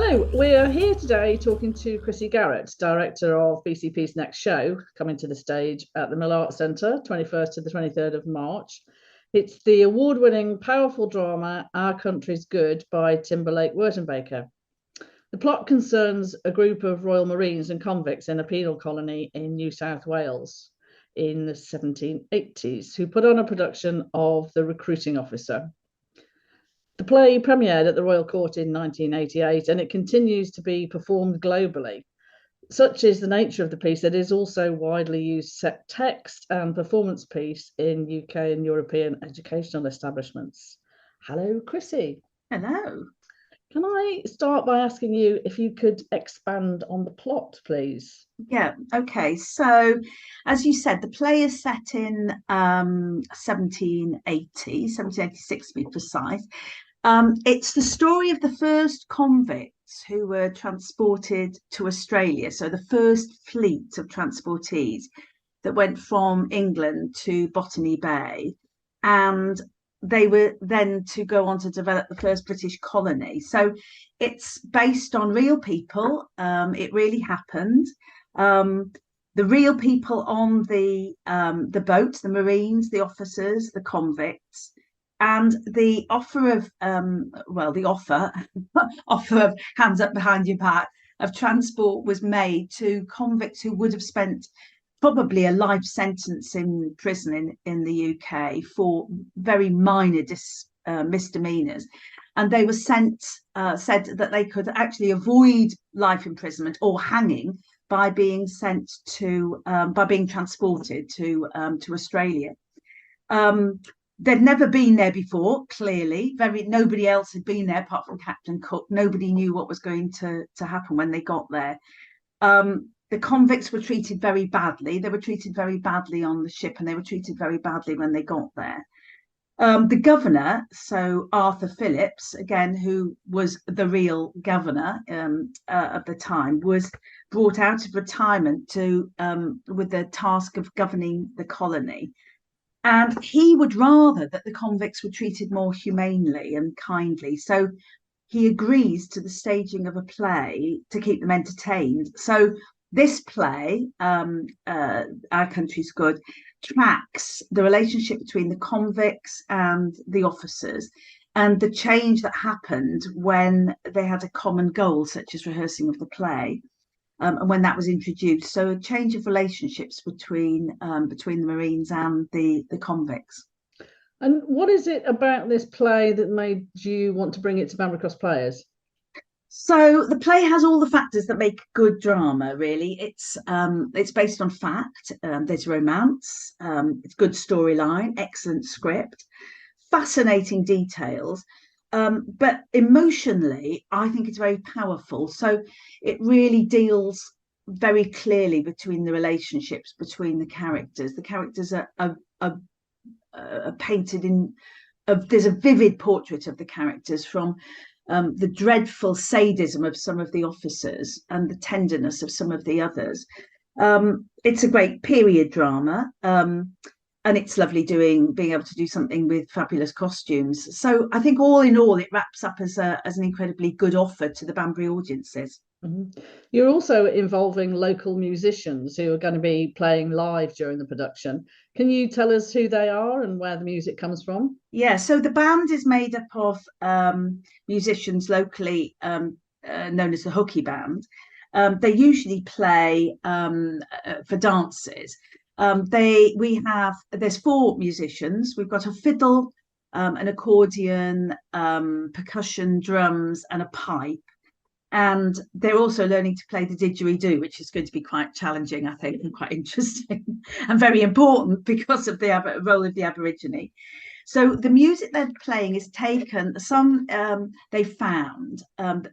So we are here today talking to Chrissy Garrett, director of BCP's next show, coming to the stage at the Mill Arts Centre, 21st to the 23rd of March. It's the award-winning, powerful drama Our Country's Good by Timberlake Wertenbaker. The plot concerns a group of Royal Marines and convicts in a penal colony in New South Wales in the 1780s who put on a production of The Recruiting Officer. The play premiered at the Royal Court in 1988 and it continues to be performed globally. Such is the nature of the piece that it is also widely used set text and performance piece in UK and European educational establishments. Hello, Chrissy. Hello. Can I start by asking you if you could expand on the plot, please? Yeah, okay. So, as you said, the play is set in 1786 to be precise. It's the story of the first convicts who were transported to Australia. So, the first fleet of transportees that went from England to Botany Bay. And they were then to go on to develop the first British colony. So, it's based on real people. It really happened. The real people on the boat, the Marines, the officers, the convicts, and the offer of the offer offer of hands up behind your back of transport was made to convicts who would have spent probably a life sentence in prison in the UK for very minor misdemeanors. And they were said that they could actually avoid life imprisonment or hanging by being by being transported to Australia. They'd never been there before, clearly. Nobody else had been there apart from Captain Cook. Nobody knew what was going to happen when they got there. The convicts were treated very badly. They were treated very badly on the ship, and they were treated very badly when they got there. The governor, so Arthur Phillips, again, who was the real governor of the time, was brought out of retirement with the task of governing the colony. And he would rather that the convicts were treated more humanely and kindly. So he agrees to the staging of a play to keep them entertained. So this play, Our Country's Good, tracks the relationship between the convicts and the officers and the change that happened when they had a common goal, such as rehearsing of the play, and when that was introduced. So a change of relationships between the Marines and the convicts. And what is it about this play that made you want to bring it to Banbury Cross Players? So the play has all the factors that make good drama. Really, it's based on fact. There's romance. It's good storyline, excellent script, fascinating details. But emotionally, I think it's very powerful. So it really deals very clearly between the relationships between the characters. The characters are painted in. There's a vivid portrait of the characters, from the dreadful sadism of some of the officers and the tenderness of some of the others. It's a great period drama, and it's lovely being able to do something with fabulous costumes. So I think all in all, it wraps up as an incredibly good offer to the Banbury audiences. Mm-hmm. You're also involving local musicians who are going to be playing live during the production. Can you tell us who they are and where the music comes from? Yeah, so the band is made up of musicians locally known as the Hooky Band. They usually play for dances. There's four musicians. We've got a fiddle, an accordion, percussion, drums, and a pipe. And they're also learning to play the didgeridoo, which is going to be quite challenging, I think, and quite interesting and very important because of the role of the Aborigine. So the music they're playing is taken, some they found,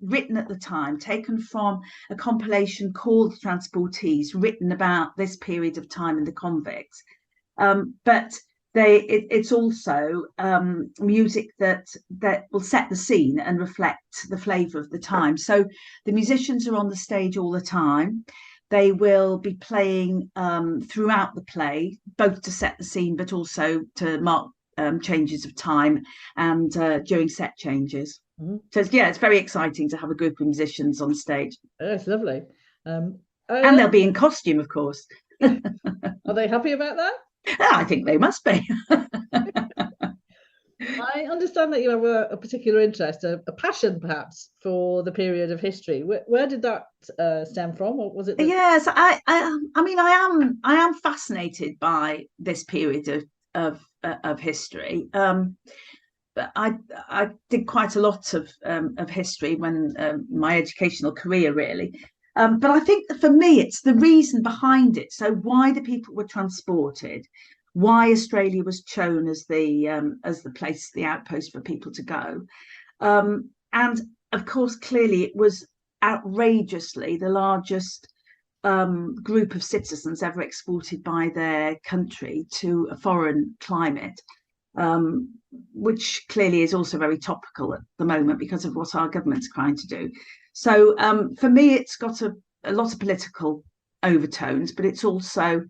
written at the time, taken from a compilation called Transportees, written about this period of time in the convicts. But it's also music that will set the scene and reflect the flavour of the time. So the musicians are on the stage all the time. They will be playing throughout the play, both to set the scene, but also to mark changes of time and during set changes. Mhm. So yeah, it's very exciting to have a group of musicians on stage. Oh, it's lovely. Um, And they'll be in costume, of course. are they happy about that? I think they must be. I understand that you have a particular interest, a passion perhaps, for the period of history. Where did that stem from? Or was it that? Yes, I mean, I am fascinated by this period of history. But I did quite a lot of history when my educational career, really. But I think that for me, it's the reason behind it. So why the people were transported, why Australia was chosen as the place, the outpost for people to go, and of course, clearly, it was outrageously the largest group of citizens ever exported by their country to a foreign climate, which clearly is also very topical at the moment because of what our government's trying to do. So for me, it's got a lot of political overtones, but it's also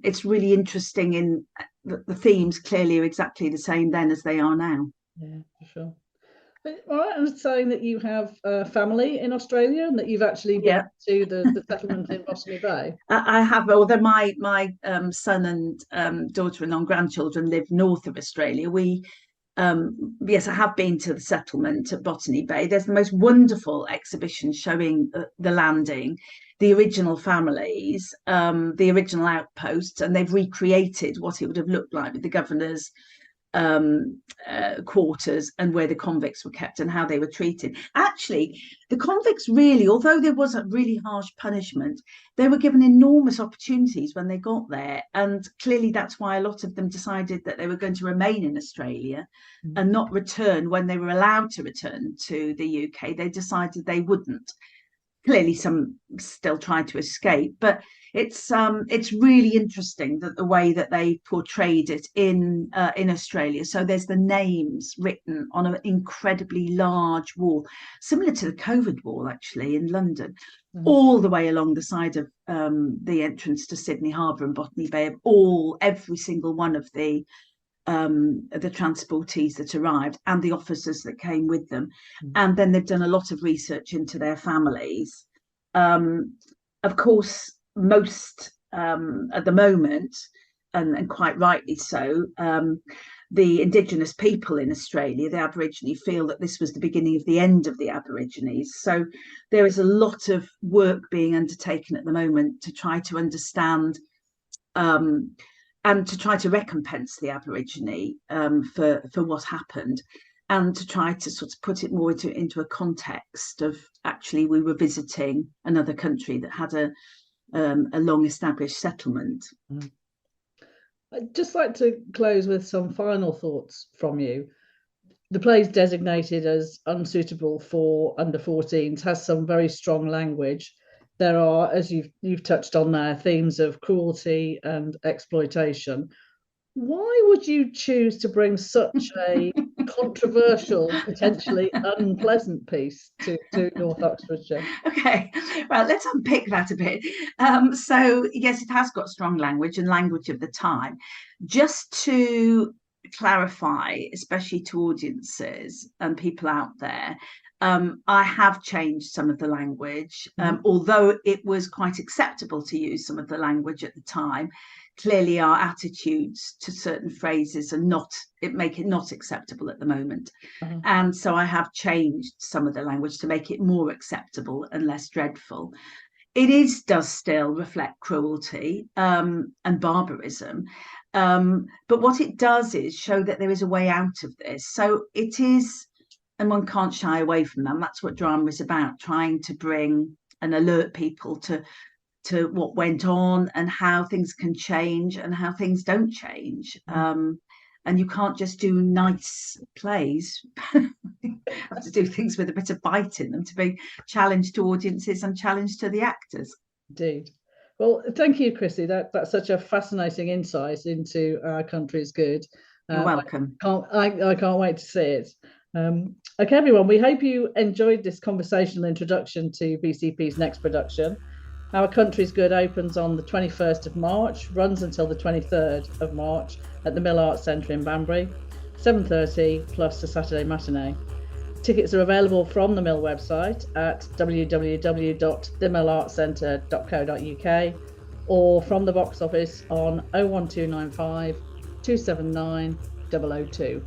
it's really interesting in the themes clearly are exactly the same then as they are now. Yeah, for sure. All right, I'm saying that you have family in Australia and that you've actually been Yeah. to the settlement in Botany Bay. I have, although my son and daughter-in-law and grandchildren live north of Australia. Yes, I have been to the settlement at Botany Bay. There's the most wonderful exhibition showing the landing, the original families, the original outposts, and they've recreated what it would have looked like with the governor's quarters and where the convicts were kept and how they were treated. Actually, the convicts really, although there was a really harsh punishment, they were given enormous opportunities when they got there. And clearly that's why a lot of them decided that they were going to remain in Australia and not return when they were allowed to return to the UK. They decided they wouldn't. Clearly some still tried to escape, but it's really interesting that the way that they portrayed it in Australia. So there's the names written on an incredibly large wall, similar to the COVID wall actually in London, all the way along the side of the entrance to Sydney Harbour and Botany Bay, of every single one of the transportees that arrived and the officers that came with them. And then they've done a lot of research into their families. Of course, most at the moment, and quite rightly so, the Indigenous people in Australia, the Aborigine, feel that this was the beginning of the end of the Aborigines. So there is a lot of work being undertaken at the moment to try to understand and to try to recompense the Aborigine for what happened, and to try to sort of put it more into a context of actually we were visiting another country that had a long established settlement. I'd just like to close with some final thoughts from you. The play is designated as unsuitable for under 14s, has some very strong language. There are, as you've touched on there, themes of cruelty and exploitation. Why would you choose to bring such a controversial, potentially unpleasant piece to North Oxfordshire? Okay, well, let's unpick that a bit. So yes, it has got strong language and language of the time. Just to clarify, especially to audiences and people out there, I have changed some of the language, although it was quite acceptable to use some of the language at the time. Clearly our attitudes to certain phrases are make it not acceptable at the moment. And so I have changed some of the language to make it more acceptable and less dreadful. It does still reflect cruelty and barbarism, but what it does is show that there is a way out of this. So it is, and one can't shy away from them. That's what drama is about, trying to bring and alert people to what went on and how things can change and how things don't change. And you can't just do nice plays. You have to do things with a bit of bite in them to be challenged to audiences and challenged to the actors. Indeed. Well, thank you, Chrissy. That's such a fascinating insight into our country's good. You're welcome. I can't wait to see it. Okay, everyone, we hope you enjoyed this conversational introduction to BCP's next production. Our Country's Good opens on the 21st of March, runs until the 23rd of March at the Mill Arts Centre in Banbury, 7:30 plus a Saturday matinee. Tickets are available from the Mill website at www.themillartscentre.co.uk or from the box office on 01295 279 002.